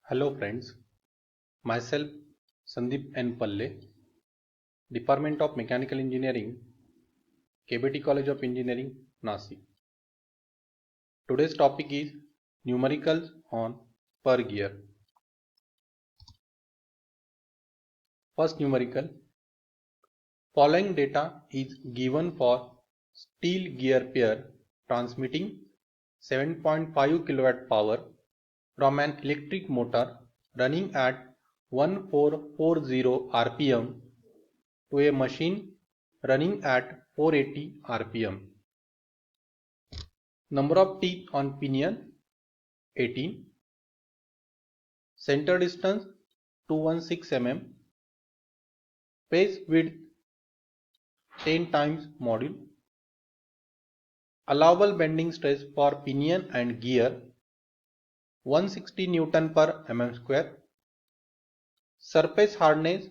Hello friends, myself Sandeep N. Palle, Department of Mechanical Engineering, KBT College of Engineering, Nasik. Today's topic is numericals on per gear. First numerical, following data is given for steel gear pair transmitting 7.5 kW power from an electric motor running at 1440 rpm to a machine running at 480 rpm. Number of teeth on pinion 18. Center distance 216 mm. Face width 10 times module. Allowable bending stress for pinion and gear 160 Newton per mm square. Surface hardness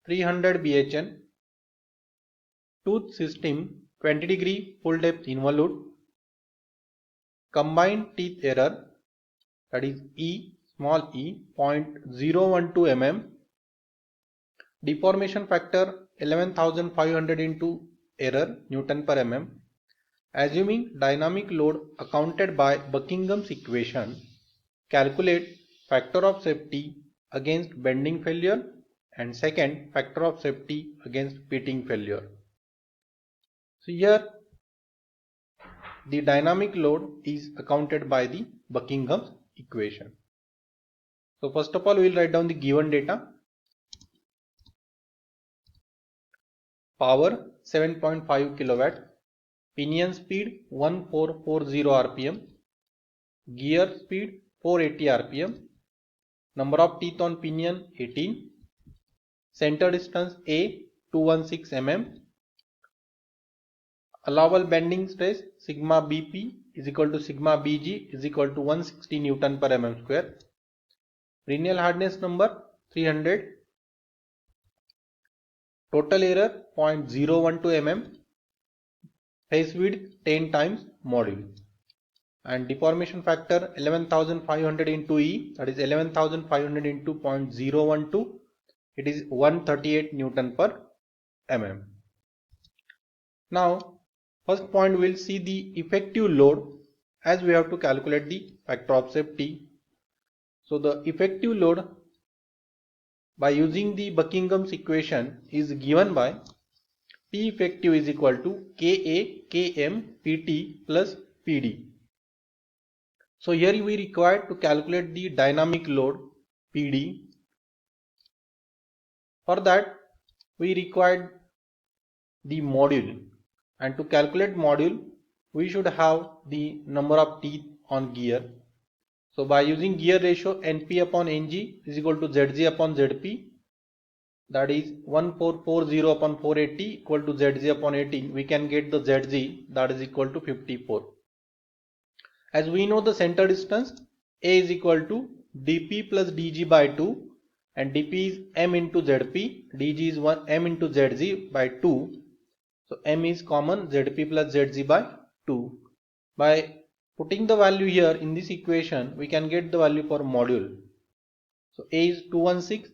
300 bhn. Tooth system 20 degree full depth involute. Combined teeth error, that is E, small e, 0.012 mm. Deformation factor 11,500 into error Newton per mm. Assuming dynamic load accounted by Buckingham's equation, calculate factor of safety against bending failure and second factor of safety against pitting failure. So here the dynamic load is accounted by the Buckingham's equation. So first of all we will write down the given data. Power 7.5 kW, pinion speed 1440 rpm, gear speed 480 rpm, number of teeth on pinion 18, center distance A 216 mm, allowable bending stress sigma BP is equal to sigma BG is equal to 160 Newton per mm square, Fresnel hardness number 300, total error 0.012 mm, face width 10 times module, and deformation factor 11,500 into E, that is 11,500 into 0.012, it is 138 Newton per mm. Now first point we will see the effective load, as we have to calculate the factor of safety. So the effective load by using the Buckingham's equation is given by P effective is equal to Ka Km Pt plus Pd. So here we require to calculate the dynamic load Pd. For that we required the module, and to calculate module we should have the number of teeth on gear. So by using gear ratio Np upon Ng is equal to Zg upon Zp, that is 1440 upon 480 equal to Zg upon 18, we can get the Zg, that is equal to 54. As we know the center distance A is equal to dp plus dg by 2, and dp is m into zp, dg is 1 m into zg by 2. So m is common, zp plus zg by 2. By putting the value here in this equation, we can get the value for module. So A is 216.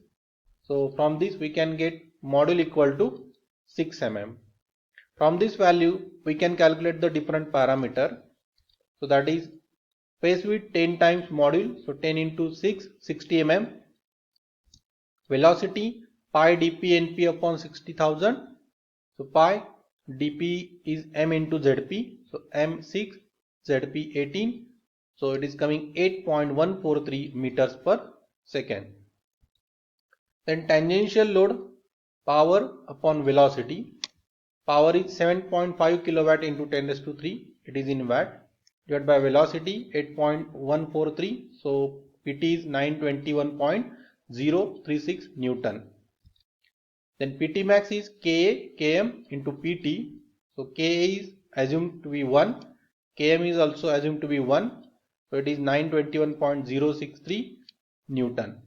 So from this we can get module equal to 6 mm. From this value we can calculate the different parameter. So that is face width 10 times module. So 10 into 6, 60 mm. Velocity pi dp np upon 60,000. So pi dp is m into zp. So m 6, zp 18. So it is coming 8.143 meters per second. Then tangential load, power upon velocity. Power is 7.5 kilowatt into 10 raised to 3. It is in watt. Divided by velocity 8.143. So Pt is 921.036 Newton. Then Pt max is Ka Km into Pt. So Ka is assumed to be 1. Km is also assumed to be 1. So it is 921.063 Newton.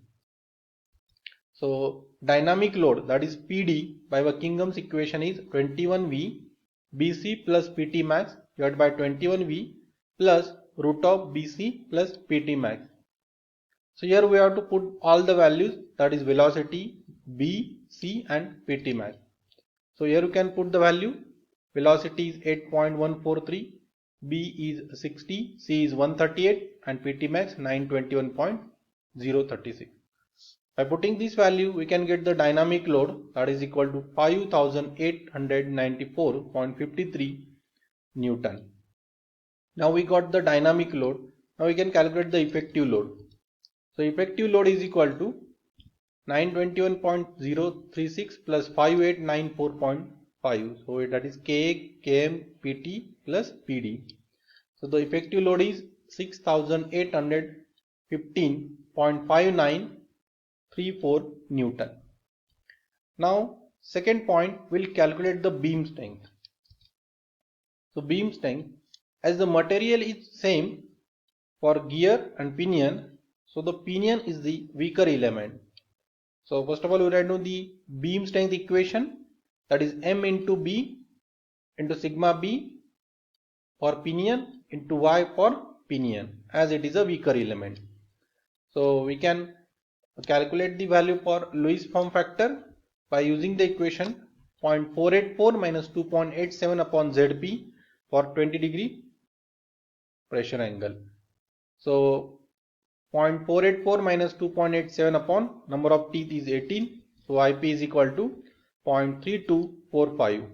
So dynamic load, that is Pd, by Buckingham's equation is 21V Bc plus Pt max divided by 21V plus root of Bc plus Pt max. So here we have to put all the values, that is velocity, B, C and PT max. So here you can put the value. Velocity is 8.143, B is 60, C is 138 and PT max 921.036. By putting this value, we can get the dynamic load, that is equal to 5894.53 Newton. Now we got the dynamic load. Now we can calculate the effective load. So effective load is equal to 921.036 plus 5894.5. So that is Ka, Km, Pt plus Pd. So the effective load is 6815.5934 Newton. Now second point, we'll calculate the beam strength. So beam strength, as the material is same for gear and pinion, so the pinion is the weaker element. So first of all, we write down the beam strength equation, that is M into B into sigma B for pinion into Y for pinion, as it is a weaker element. So we can calculate the value for Lewis form factor by using the equation 0.484 minus 2.87 upon Zp for 20 degree pressure angle. So 0.484 minus 2.87 upon number of teeth is 18. So IP is equal to 0.3245.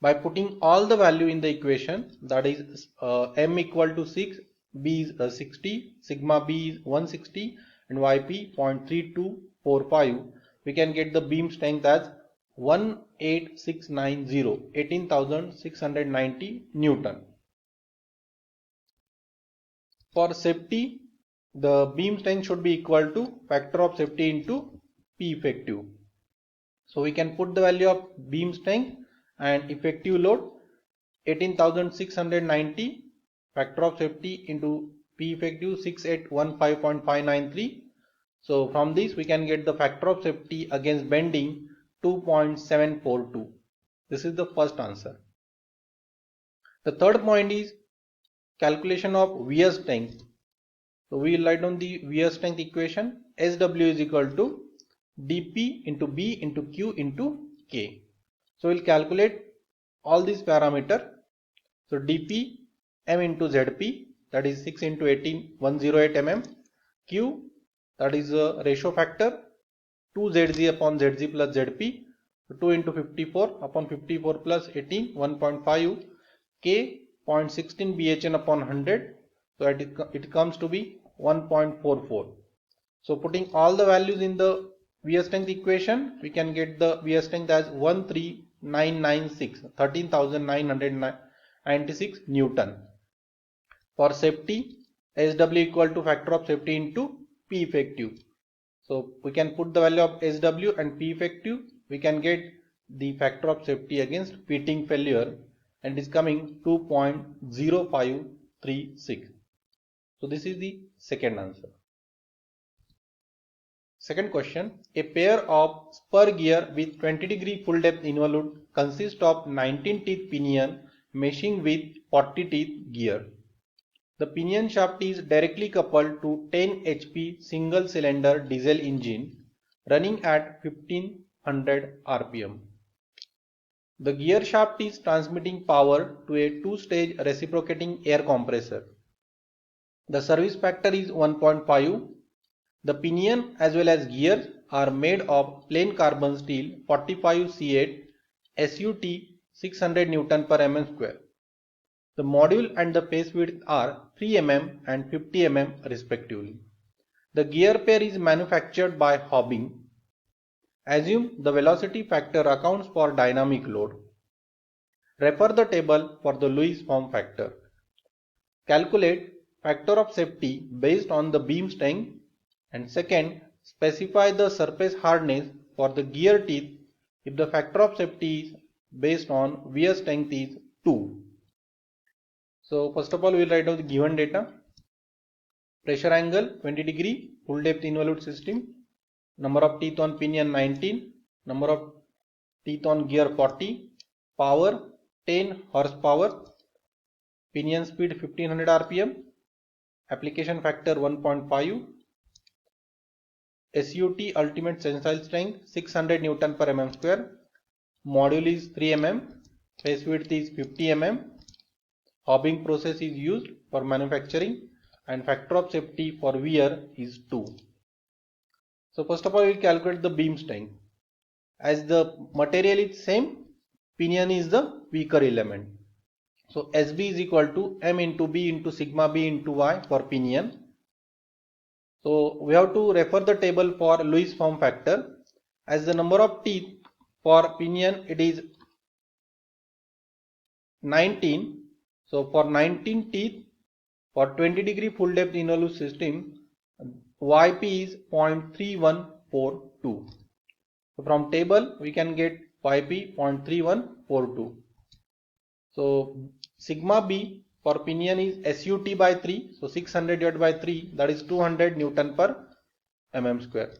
By putting all the value in the equation, that is M equal to 6, B is 60, sigma B is 160 and YP 0.3245, we can get the beam strength as 18,690 Newton. For safety, the beam strength should be equal to factor of safety into P effective. So we can put the value of beam strength and effective load 18,690, factor of safety into P effective 6815.593. So from this we can get the factor of safety against bending 2.742. This is the first answer. The third point is calculation of wear strength. So we will write down the wear strength equation. SW is equal to dP into B into Q into K. So we will calculate all these parameters. So dP M into Zp, that is 6 into 18 108 mm. Q, that is a ratio factor 2Zg upon Zg plus Zp. So 2 into 54 upon 54 plus 18 1.5. K 0.16 Bhn upon 100. So it comes to be 1.44. So putting all the values in the wear strength equation, we can get the wear strength as 13,996 Newton. For safety, SW equal to factor of safety into P effective. So we can put the value of SW and P effective, we can get the factor of safety against pitting failure, and it is coming 2.0536. So this is the second answer. Second question, a pair of spur gear with 20 degree full depth involute consists of 19 teeth pinion meshing with 40 teeth gear. The pinion shaft is directly coupled to 10 HP single cylinder diesel engine running at 1500 RPM. The gear shaft is transmitting power to a two-stage reciprocating air compressor. The service factor is 1.5. The pinion as well as gears are made of plain carbon steel 45C8 SUT 600 Newton per mm square. The module and the face width are 3 mm and 50 mm respectively. The gear pair is manufactured by hobbing. Assume the velocity factor accounts for dynamic load. Refer the table for the Lewis form factor. Calculate factor of safety based on the beam strength, and second, specify the surface hardness for the gear teeth if the factor of safety is based on wear strength is 2. So first of all, we will write down the given data. Pressure angle 20 degree, full depth involute system, number of teeth on pinion 19, number of teeth on gear 40, power 10 horsepower, pinion speed 1500 rpm, application factor 1.5, SUT ultimate tensile strength 600 Newton per mm square, module is 3 mm, face width is 50 mm, hobbing process is used for manufacturing, and factor of safety for wear is 2. So first of all we will calculate the beam strength. As the material is same, pinion is the weaker element. So SB is equal to M into B into sigma B into Y for pinion. So we have to refer the table for Lewis form factor. As the number of teeth for pinion it is 19. So for 19 teeth for 20-degree full depth involute system, YP is 0.3142. So from table we can get YP 0.3142. So sigma B for pinion is SUT by 3. So 600 divided by 3, that is 200 Newton per mm square.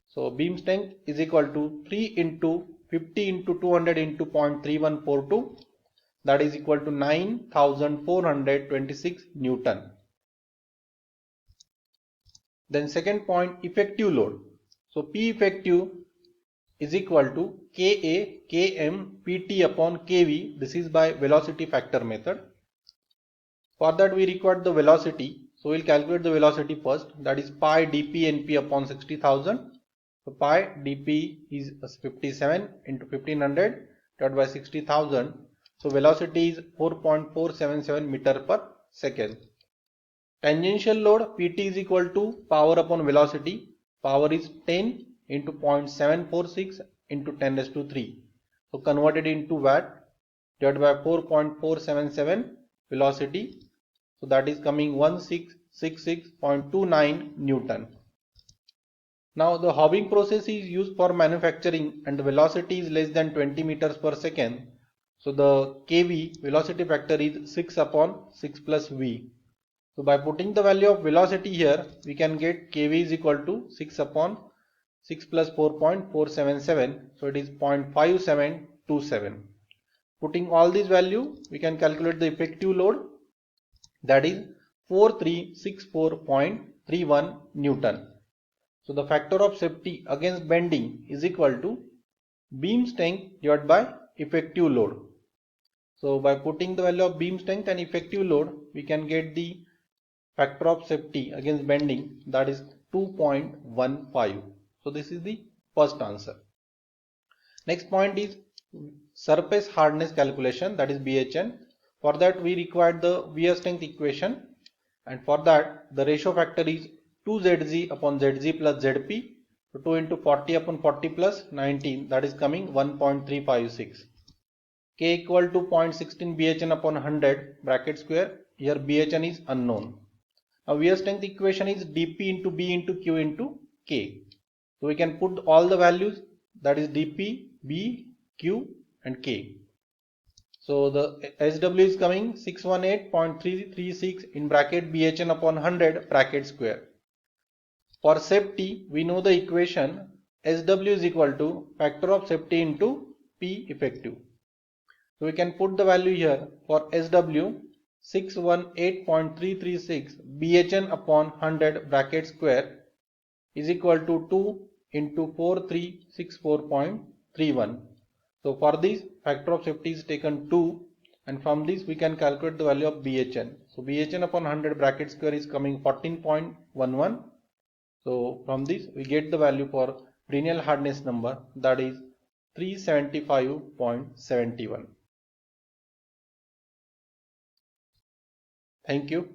So beam strength is equal to 3 into 50 into 200 into 0.3142, that is equal to 9426 Newton. Then second point, effective load. So P effective is equal to Ka Km Pt upon Kv. This is by velocity factor method. For that we require the velocity. So we'll calculate the velocity first. That is pi dp np upon 60,000. So pi dp is 57 into 1500 divided by 60,000. So velocity is 4.477 meter per second. Tangential load Pt is equal to power upon velocity. Power is 10 into 0.746 into 10 raised to 3. So converted into watt divided by 4.477 velocity. So that is coming 1666.29 Newton. Now the hobbing process is used for manufacturing and the velocity is less than 20 meters per second. So the Kv velocity factor is 6 upon 6 plus V. So by putting the value of velocity here, we can get Kv is equal to 6 upon 6 plus 4.477. So it is 0.5727. Putting all these value, we can calculate the effective load, that is 4364.31 Newton. So the factor of safety against bending is equal to beam strength divided by effective load. So by putting the value of beam strength and effective load, we can get the factor of safety against bending, that is 2.15. So this is the first answer. Next point is surface hardness calculation, that is BHN. For that we require the wear strength equation, and for that the ratio factor is 2Zg upon Zg plus Zp. So 2 into 40 upon 40 plus 19, that is coming 1.356. K equal to 0.16 BHN upon 100 bracket square. Here BHN is unknown. Now wear strength equation is dP into B into Q into K. So we can put all the values, that is dP, B, Q and K. So the SW is coming 618.336 in bracket BHN upon 100 bracket square. For safety, we know the equation SW is equal to factor of safety into P effective. So we can put the value here for SW 618.336 BHN upon 100 bracket square is equal to 2 into 4364.31. So for this factor of safety is taken 2, and from this we can calculate the value of BHN. So BHN upon 100 bracket square is coming 14.11. So from this we get the value for perennial hardness number, that is 375.71. Thank you.